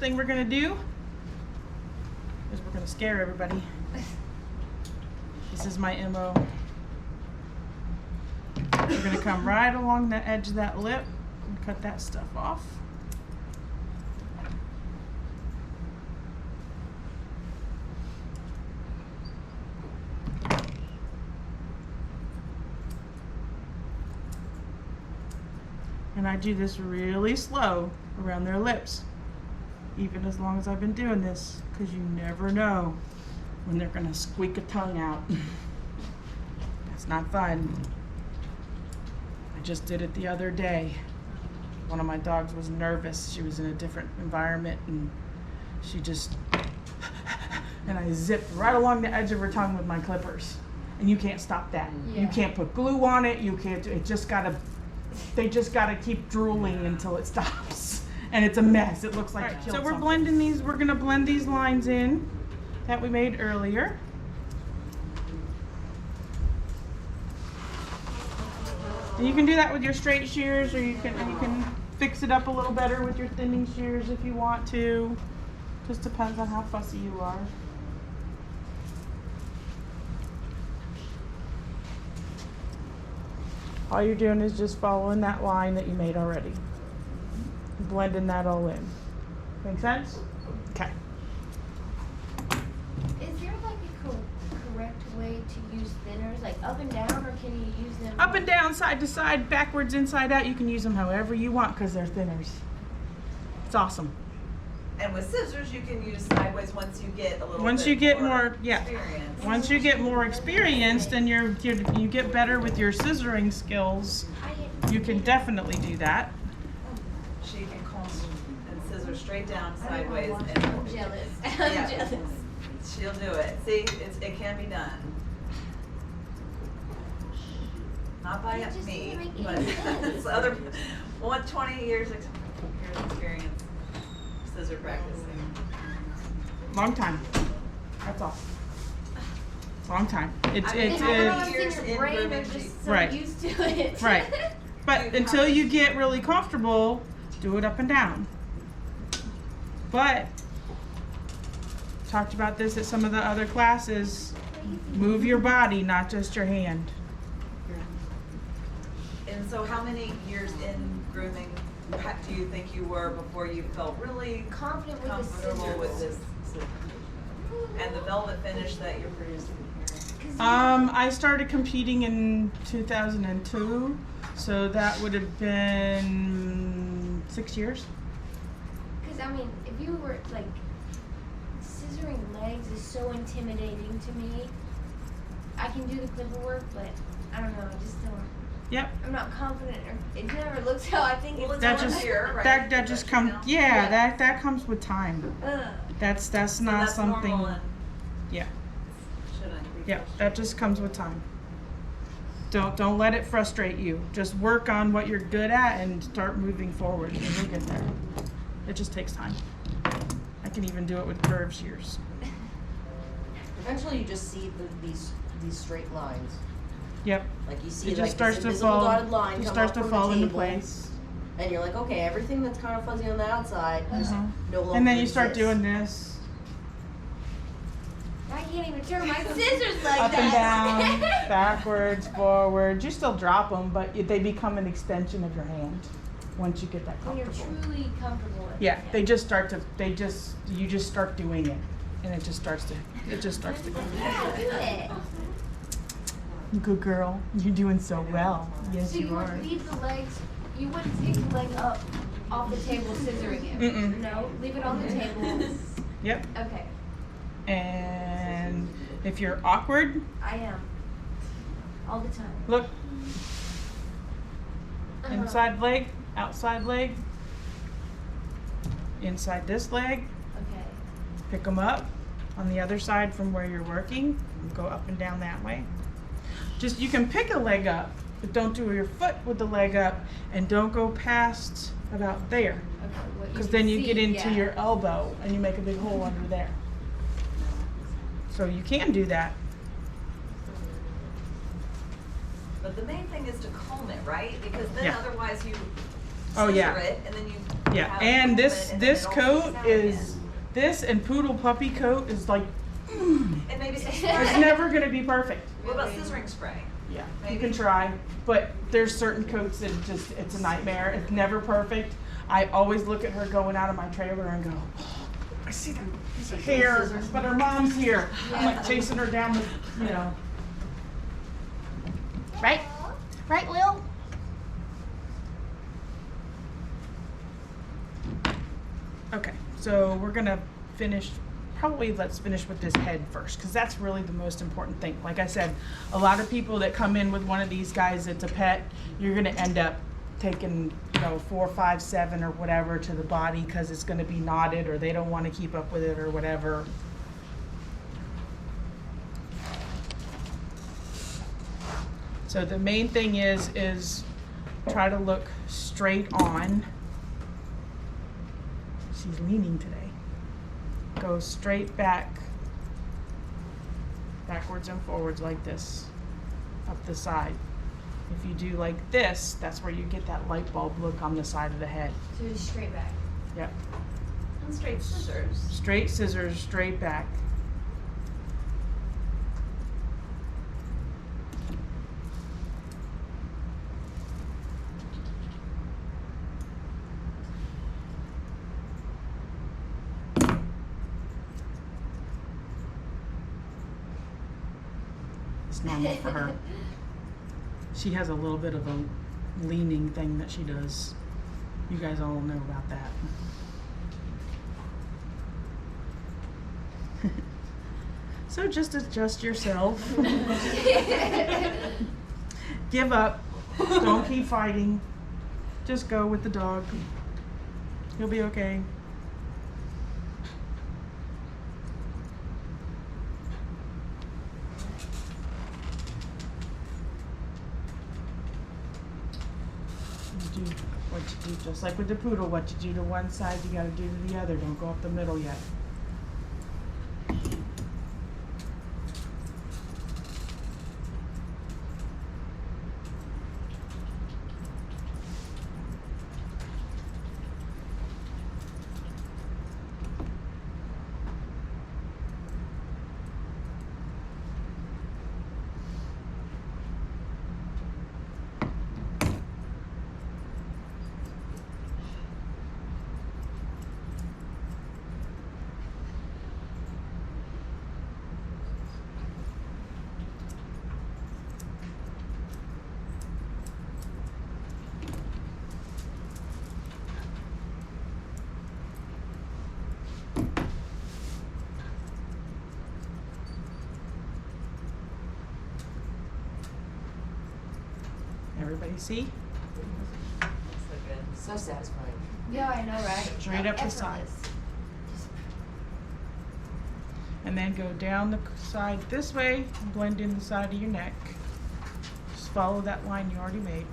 thing we're gonna do is we're gonna scare everybody. This is my MO. We're gonna come right along the edge of that lip and cut that stuff off. And I do this really slow around their lips, even as long as I've been doing this, because you never know when they're gonna squeak a tongue out. That's not fun. I just did it the other day. One of my dogs was nervous. She was in a different environment and she just, and I zipped right along the edge of her tongue with my clippers. And you can't stop that. Yeah. You can't put glue on it. You can't, it just gotta, they just gotta keep drooling until it stops. And it's a mess. It looks like it killed something. So we're blending these, we're gonna blend these lines in that we made earlier. And you can do that with your straight shears, or you can fix it up a little better with your thinning shears if you want to. Just depends on how fussy you are. All you're doing is just following that line that you made already. Blending that all in. Make sense? Okay. Is there like a correct way to use thinners, like up and down, or can you use them? Up and down, side to side, backwards, inside out. You can use them however you want because they're thinners. It's awesome. And with scissors, you can use sideways once you get a little Once bit you get more more, yeah. experience. Once you get more experienced and you get better with your scissoring skills, you can definitely do that. She can comb and scissor straight down sideways. I'm jealous. I'm Yeah. jealous. She'll do it. See, it can be done. Not by It just me, doesn't make but any sense. it's other, 20 years experience scissor practicing. Long time. That's all. Long time. It's I mean, It's how many all years in in your brain, they're grooming just so Right. used to it. right. But until you get really comfortable, do it up and down. But talked about this at some of the other classes. Move your body, not just your hand. And so how many years in grooming do you think you were before you felt really Confident with the comfortable scissors. with this? And the velvet finish that you're producing here? I started competing in 2002, so that would have been 6 years. Because I mean, if you were like, scissoring legs is so intimidating to me. I can do the clipper work, but I don't know, I just don't. Yep. I'm not confident, or it never looks how I think Well, it's That going. just here, right? that just comes. Yeah. Yeah, that comes with time. Ugh. That's not That's something. normal and Yeah. shouldn't be Yeah, that frustrating. just comes with time. Don't let it frustrate you. Just work on what you're good at and start moving forward, and you'll get there. It just takes time. I can even do it with curved shears. Eventually, you just see these straight lines. Yep. Like you see, It like just starts this to invisible fall. dotted line It come starts up to from fall the into table, place. and you're like, okay, everything that's kind of fuzzy on the outside just no longer And then you start exists. doing this. I can't even turn my scissors like Up and that. down, backwards, forwards. You still drop them, but they become an extension of your hand once you get that When you're comfortable. truly comfortable with Yeah, it. they just start to. You just start doing it, and it just starts to go. Yeah, do it. Good girl, you're doing so well. Yes, So you you are. would leave the legs, you wouldn't take the leg up off the table scissoring it? Mm-mm. No, leave it on the table. Yep. Okay, And if you're awkward, I am. All the time. look, Uh-huh. inside leg, outside leg, inside this leg. Okay. Pick them up on the other side from where you're working. And go up and down that way. Just you can pick a leg up, but don't do your foot with the leg up, and don't go past about there, Okay. What because can then you see, get into yeah. your elbow and you make a big hole under there. So you can do that. But the main thing is to comb it, right? Because then Yeah. otherwise you Oh, scissor yeah. it and then you Yeah, have and movement this and then this it all coat sits down is again. this and poodle puppy coat is like And maybe some it's spray. never gonna be perfect. What about scissoring spray? Yeah, you Maybe. can try, but there's certain coats that just it's a nightmare. It's never perfect. I always look at her going out of my trailer and go, oh, I see the hair, but her mom's here. I'm like chasing her down the, you know. Right? Right, Lil? Okay, so we're gonna finish, probably let's finish with this head first, because that's really the most important thing. Like I said, a lot of people that come in with one of these guys that's a pet, you're gonna end up taking, you know, 4, 5, 7 or whatever to the body because it's gonna be knotted or they don't wanna keep up with it or whatever. So the main thing is try to look straight on. She's leaning today. Go straight back, backwards and forwards like this, up the side. If you do like this, that's where you get that light bulb look on the side of the head. So just straight back. Yep. And straight scissors. Straight scissors, straight back. It's normal for her. She has a little bit of a leaning thing that she does. You guys all know about that. So just adjust yourself. Give up. Don't keep fighting. Just go with the dog. You'll be okay. You do what you do, just like with the poodle. What you do to one side, you gotta do to the other. Don't go up the middle yet. Everybody see? So good. So satisfying. Yeah, I know, right? Straight up the side. Effortless. And then go down the side this way, blend in the side of your neck. Just follow that line you already made.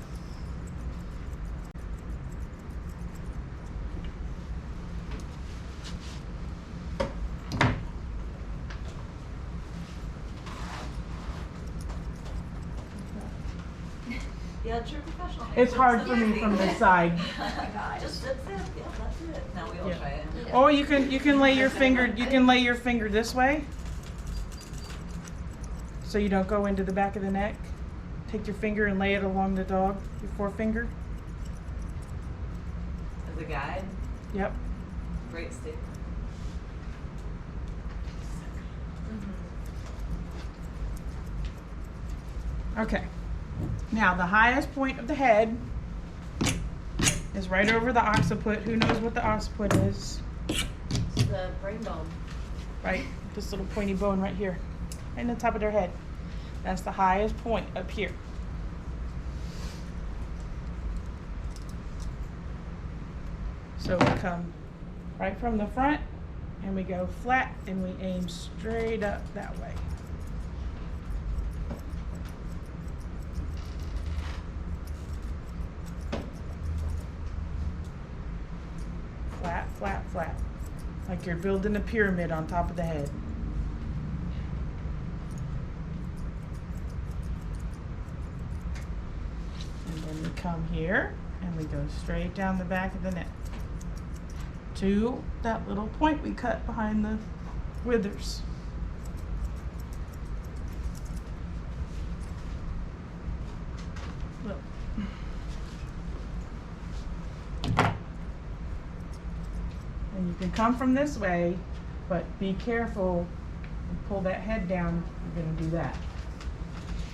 Yeah, true professional. It's hard for me from this side. Oh my gosh. Just that's it. Yeah, that's it. Now we all Yeah. try it. Or you can lay your finger this way. So you don't go into the back of the neck. Take your finger and lay it along the dog, your forefinger. As a guide, Yep. great statement. Okay. Now the highest point of the head is right over the occiput. Who knows what the occiput is? It's the brain bone. Right? This little pointy bone right here. Right in the top of their head. That's the highest point up here. So we come right from the front and we go flat and we aim straight up that way. Flat, flat, flat. Like you're building a pyramid on top of the head. And then we come here and we go straight down the back of the neck. to that little point we cut behind the withers. Look. And you can come from this way, but be careful and pull that head down, you're gonna do that.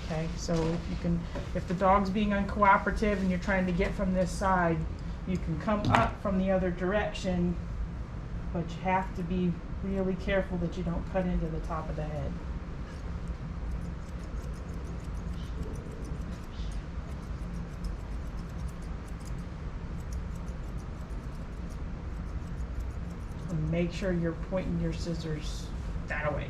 Okay, so if the dog's being uncooperative and you're trying to get from this side, you can come up from the other direction, but you have to be really careful that you don't cut into the top of the head. And make sure you're pointing your scissors that way.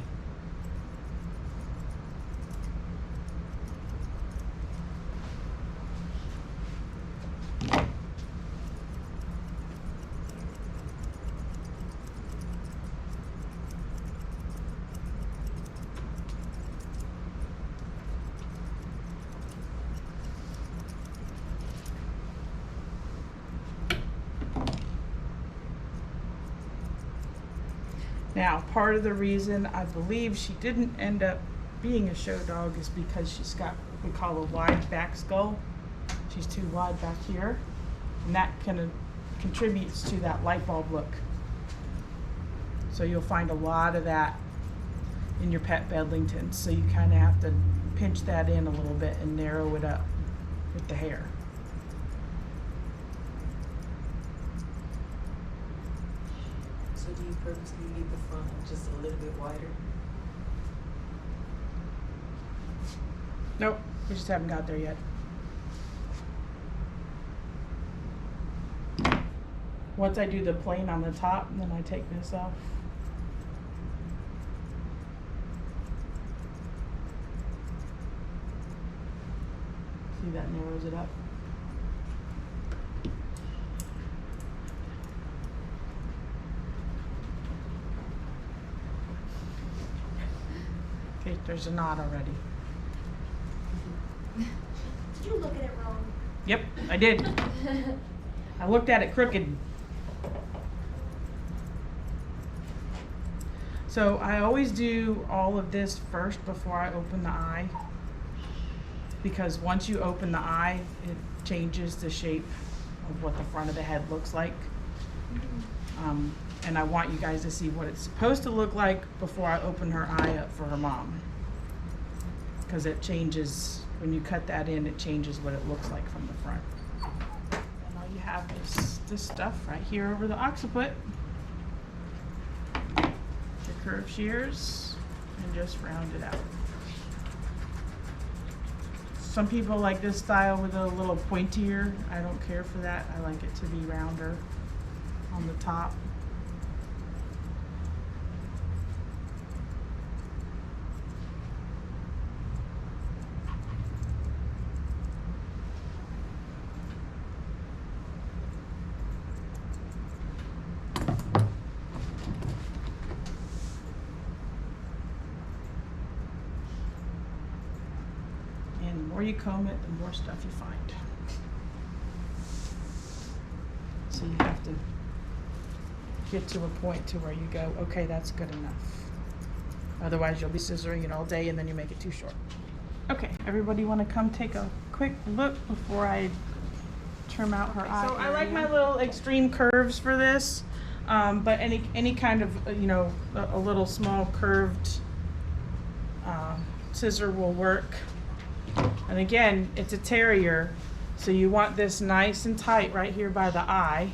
Now, part of the reason I believe she didn't end up being a show dog is because she's got what we call a wide back skull. She's too wide back here, and that kind of contributes to that light bulb look. So you'll find a lot of that in your pet Bedlingtons. So you kind of have to pinch that in a little bit and narrow it up with the hair. So do you purposely leave the front just a little bit wider? Nope, we just haven't got there yet. Once I do the plain on the top, and then I take this off. See, that narrows it up. Okay, there's a knot already. Did you look at it wrong? Yep, I did. I looked at it crooked. So I always do all of this first before I open the eye, because once you open the eye, it changes the shape of what the front of the head looks like. And I want you guys to see what it's supposed to look like before I open her eye up for her mom. Because it changes, when you cut that in, it changes what it looks like from the front. And all you have is this stuff right here over the occiput. Your curved shears, and just round it out. Some people like this style with a little pointier. I don't care for that. I like it to be rounder on the top. And the more you comb it, the more stuff you find. So you have to get to a point to where you go, okay, that's good enough. Otherwise you'll be scissoring it all day and then you make it too short. Okay, everybody want to come take a quick look before I trim out her eye? So I like my little extreme curves for this, but any kind of, you know, a little small curved scissor will work. And again, it's a terrier, so you want this nice and tight right here by the eye.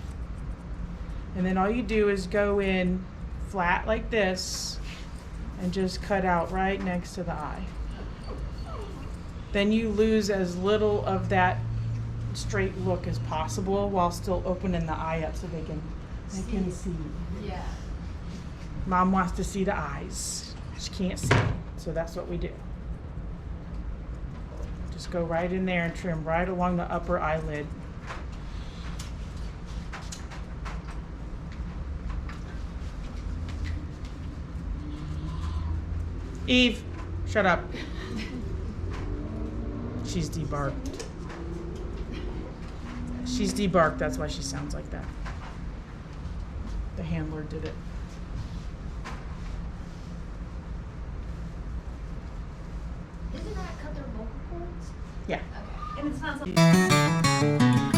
And then all you do is go in flat like this and just cut out right next to the eye. Then you lose as little of that straight look as possible while still opening the eye up so they can see. Yeah. Mom wants to see the eyes. She can't see, so that's what we do. Just go right in there and trim right along the upper eyelid. Eve, shut up. She's debarked. She's debarked, that's why she sounds like that. The handler did it. Isn't that cut their vocal cords? Yeah. Okay. And it's not something.